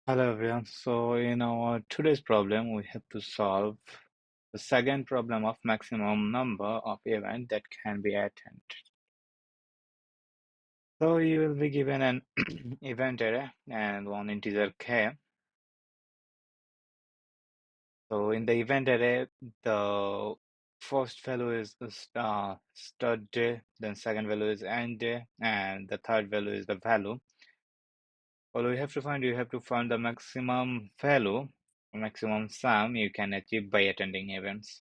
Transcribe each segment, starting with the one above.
Hello everyone. So in our today's problem, we have to solve the second problem of maximum number of events that can be attended. So you will be given an event array and one integer k. So in the event array, the first value is the start day, then second value is end day, and the third value is the value. All you have to find the maximum value, maximum sum you can achieve by attending events.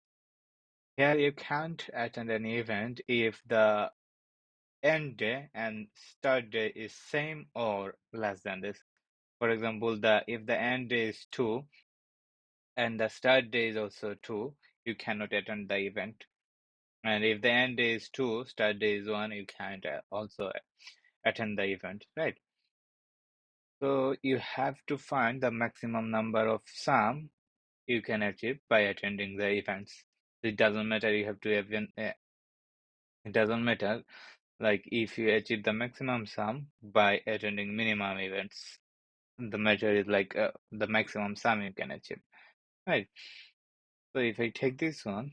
Here you can't attend an event if the end day and start day is same or less than this. For example, if the end day is 2 and the start day is also 2, you cannot attend the event. And if the end day is 2, start day is 1, you can't also attend the event, right? So you have to find the maximum number of sum you can achieve by attending the events. It doesn't matter you have to it doesn't matter like if you achieve the maximum sum by attending minimum events. The measure is like the maximum sum you can achieve, right? So if I take this one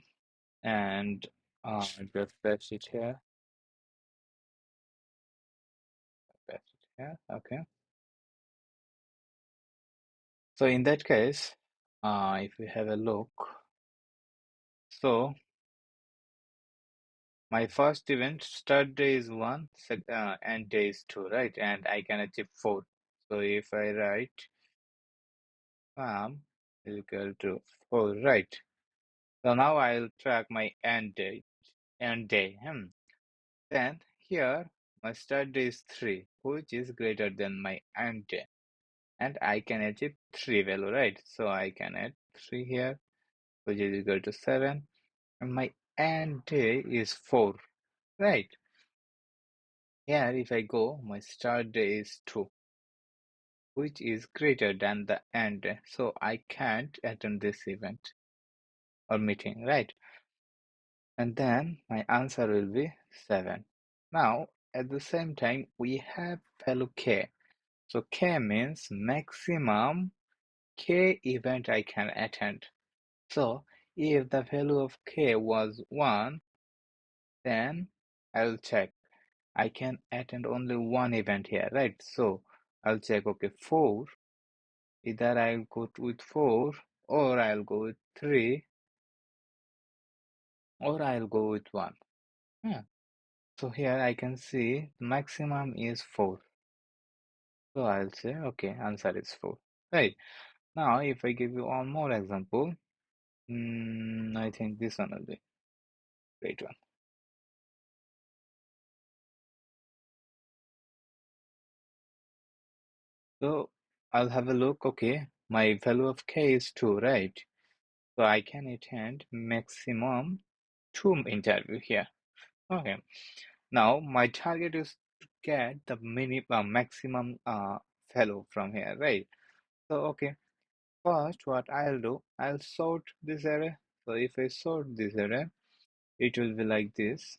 and just paste it here, okay. So in that case, if we have a look, so my first event start day is 1, end day is 2, right? And I can achieve 4. So if I write sum is equal to 4, right? So now I'll track my end day. Then here my start day is 3, which is greater than my end day. And I can achieve 3 value, right? So I can add 3 here, which is equal to 7. And my end day is 4, right? Here if I go, my start day is 2, which is greater than the end day. So I can't attend this event or meeting, right? And then my answer will be 7. Now, at the same time, we have value k. So k means maximum k event I can attend. So if the value of k was 1, then I'll check. I can attend only one event here, right? So I'll check, okay, 4. Either I'll go with 4 or I'll go with 3 or I'll go with 1. Yeah. So here I can see the maximum is 4. So I'll say, okay, answer is 4. Right. Now, if I give you one more example, I think this one will be a great one. So I'll have a look. Okay, my value of k is 2, right? So I can attend maximum 2 interview here. Okay. Now my target is to get the maximum value from here, right? So okay. First, what I'll do, I'll sort this array. So if I sort this array, it will be like this.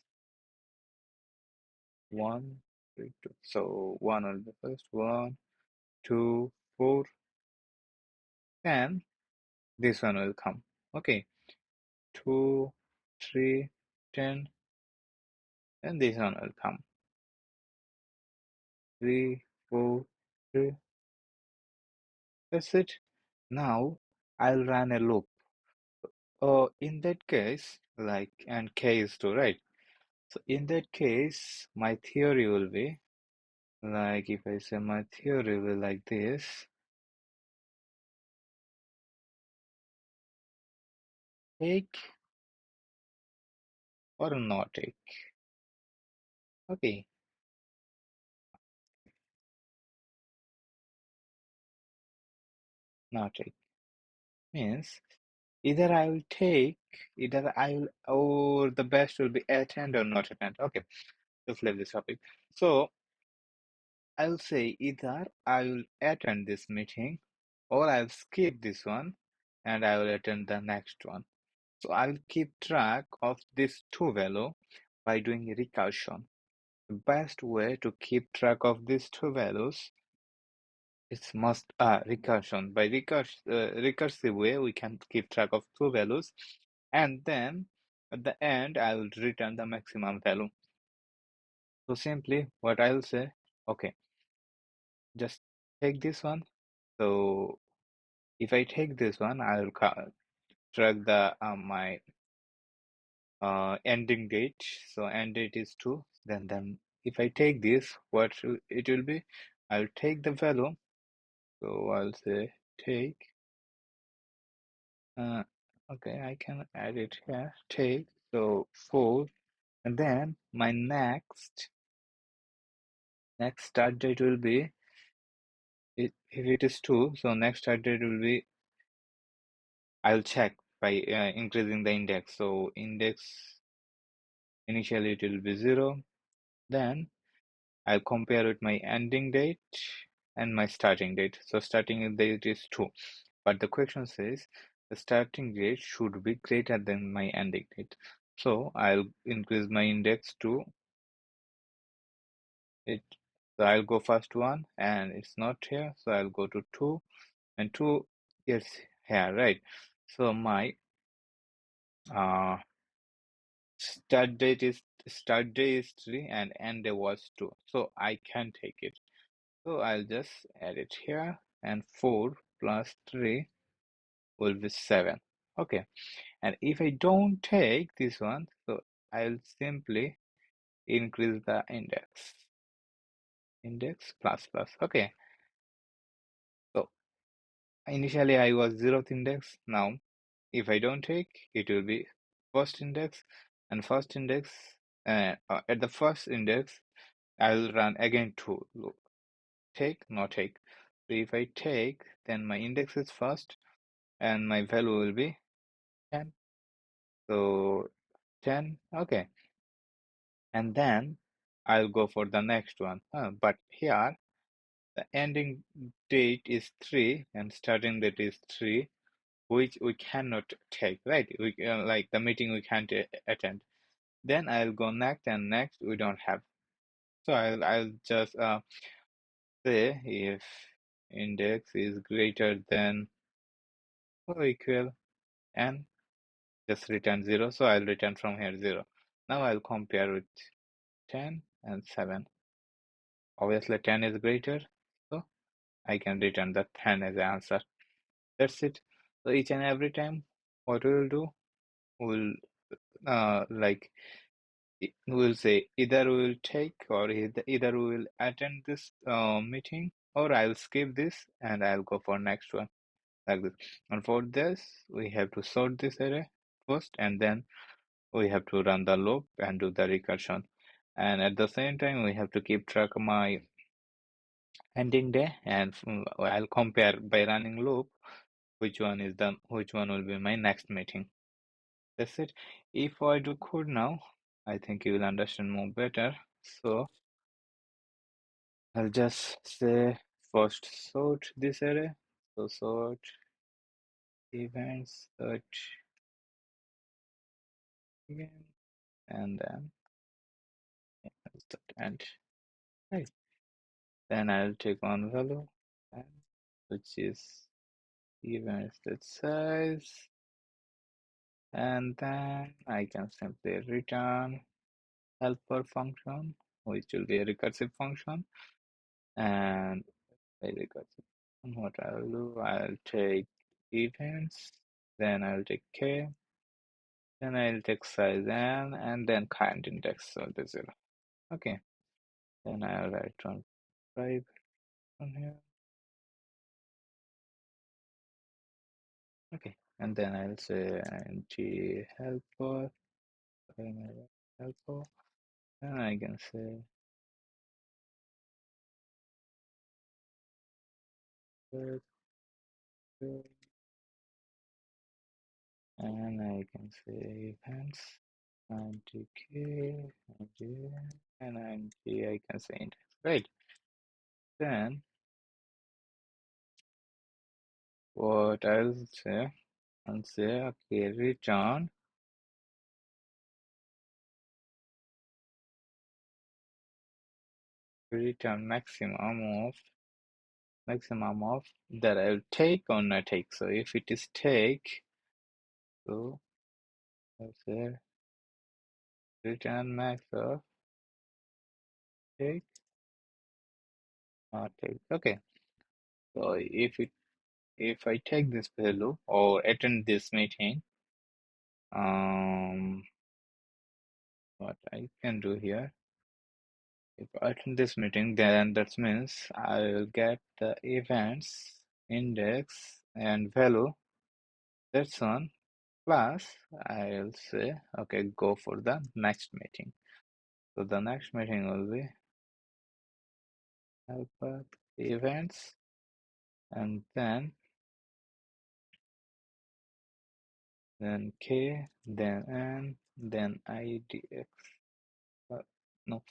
1, 3, 2. So 1 will be first. 1, 2, 4. And this one will come. Okay. 2, 3, 10. And this one will come. 3, 4, 3. That's it. Now I'll run a loop. In that case, like, and k is 2, right? So in that case, my theory will be like, if I say my theory will be like this, take or not take. Okay, not take means either I will take, either I will, or the best will be attend or not attend. Okay, let's leave this topic. So I'll say either I will attend this meeting or I'll skip this one and I will attend the next one. So I'll keep track of these two value by doing recursion. The best way to keep track of these two values It's must recursion. By recursive way, we can keep track of two values, and then at the end, I will return the maximum value. So simply, what I'll say, okay, just take this one. So if I take this one, I'll track the my ending date. So end date is 2. Then if I take this, what it will be? I'll take the value. So I'll say take. Okay, I can add it here. Take. So 4, and then my next start date will be if it is 2. So next start date will be, I'll check by increasing the index. So index initially it will be 0. Then I'll compare with my ending date and my starting date. So starting date is 2, but the question says the starting date should be greater than my ending date. So I'll increase my index to it. So I'll go first 1, and it's not here. So I'll go to 2, and 2 is here, right? So my uh, start date is 3 and end day was 2. So I can take it. So I'll just add it here, and 4 plus 3 will be 7. Okay, and if I don't take this one, so I'll simply increase the index plus plus. Okay, so initially I was 0th index. Now if I don't take, it will be first index, and first index at the first index I'll run again to loop. Take, not take. So if I take, then my index is first and my value will be 10. So 10, okay. And then I'll go for the next one. But here the ending date is 3 and starting date is 3, which we cannot take, right? We like the meeting we can't attend. Then I'll go next, and next we don't have. So I'll just say if index is greater than or equal and just return 0. So I'll return from here 0. Now I'll compare with 10 and 7. Obviously 10 is greater, so I can return the 10 as the answer. That's it. So each and every time, what we will do, we'll like we'll say either we will take or either we will attend this meeting, or I'll skip this and I'll go for next one, like this. And for this, we have to sort this array first, and then we have to run the loop and do the recursion. And at the same time, we have to keep track of my ending day, and I'll compare by running loop which one will be my next meeting. That's it. If I do code now, I think you will understand more better. So I'll just say first sort this array. So sort events search again, and then and right. Then I'll take one value, and which is events that size, and then I can simply return helper function, which will be a recursive function, and a recursive. And what I'll do, I'll take events, then I'll take k, then I'll take size n, and then current index, so the 0. Okay, then I'll write on 5 on here. Okay, and then I'll say int helper, helper, and I can say and I can say events 90k, 90, and 90, I can say index, right? Then what I'll say, okay, return maximum of maximum of that I'll take or not take. So if it is take, so let's say return max of take or take. Okay. So if I take this value or attend this meeting, what I can do here, if I attend this meeting, then that means I will get the events index and value. That's one. Plus, I'll say, okay, go for the next meeting. So the next meeting will be helper events and then K, then N, then IDX. No,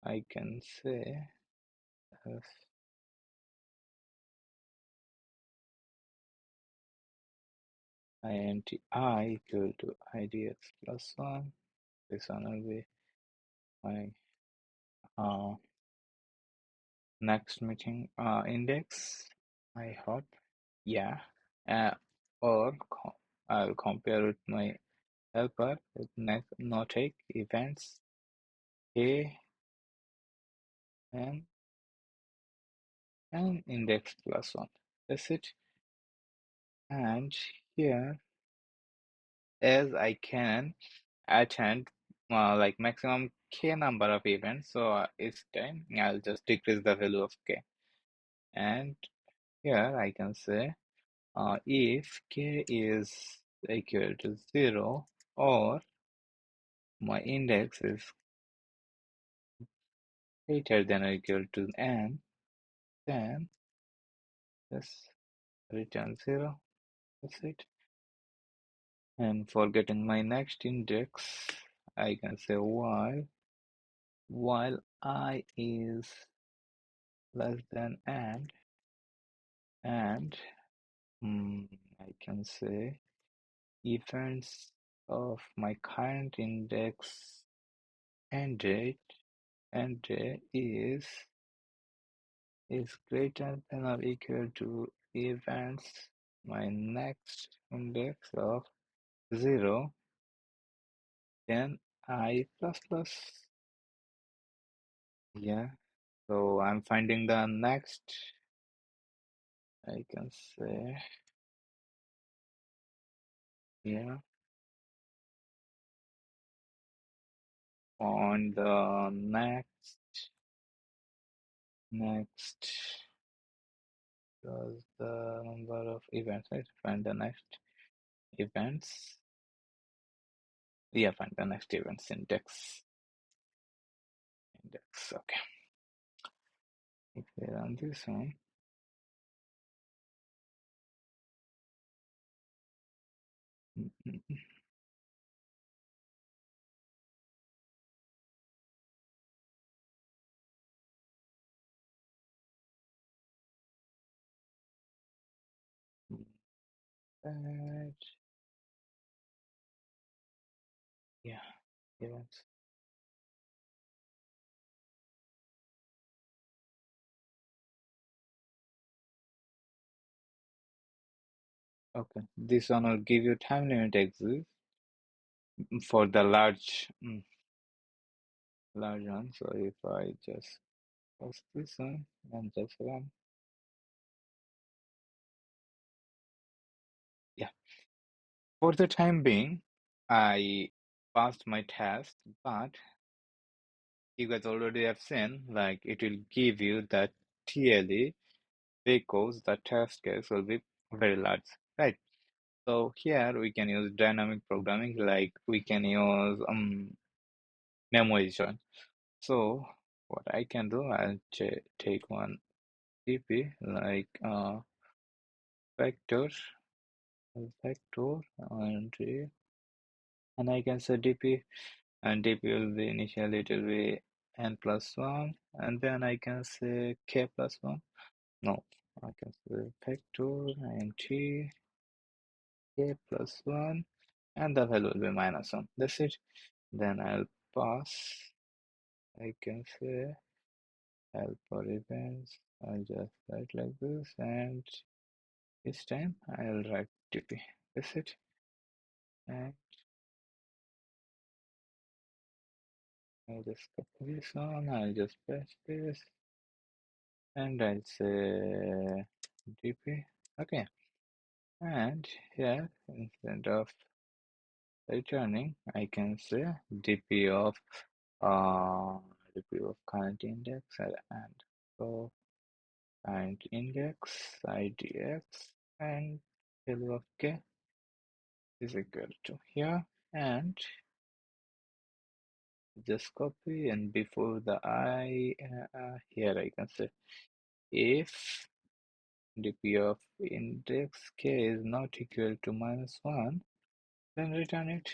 I can say as INTI equal to IDX plus 1. This one will be my uh, next meeting index, I hope. Yeah. Uh, or I'll compare with my helper with next no take events A and index plus 1. That's it. And here, as I can attend like maximum k number of events, so each time I'll just decrease the value of k. And here I can say if k is equal to 0 or my index is greater than or equal to n, then just return 0. That's it. And for getting my next index, I can say while I is less than and I can say events of my current index and date and day is greater than or equal to events my next index of 0, then I plus plus. Yeah, so I'm finding the next, I can say, yeah, on the next was the number of events, right? Find the next events. Yeah, find the next events index. Okay. If we run this one, that, yeah, events. Okay, this one will give you time limit exist for the large one. So if I just post this one and just run, yeah. For the time being, I passed my test, but you guys already have seen like it will give you the TLE because the test case will be very large, right? So here we can use dynamic programming, like we can use memoization. So what I can do, I'll take one DP like vector, and I can say DP, and DP will be initially it will be n plus 1, and then I can say k plus 1. No, I can say vector int k plus 1, and the value will be minus 1. That's it. Then I'll pass, I can say helper events I'll just write like this, and this time I'll write TP. That's it. And I'll just copy this on. I'll just paste this, and I'll say DP. Okay. And here, instead of returning, I can say DP of uh, DP of current index and so current index IDX and value of k is equal to here, and just copy, and before the I here I can say if dp of index k is not equal to -1, then return it.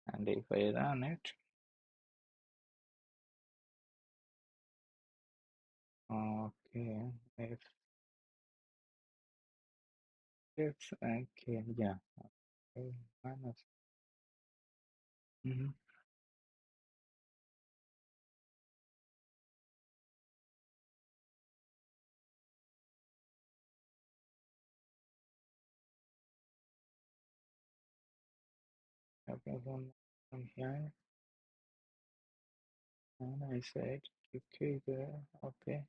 And if I run it, okay, if it's okay, yeah, okay, minus. Mm-hmm. Okay, from here, and I said okay there, okay.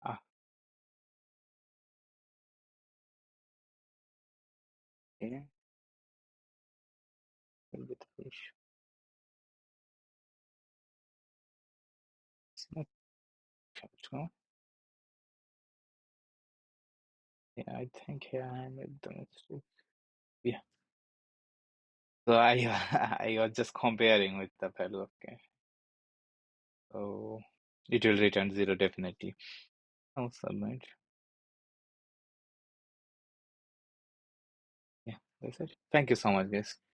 Ah, yeah, a little bit fish. It's not so. Yeah, I think here I made the mistake. Yeah. So I I was just comparing with the value of k. So it will return 0 definitely. I'll submit. Yeah, that's it. Thank you so much, guys.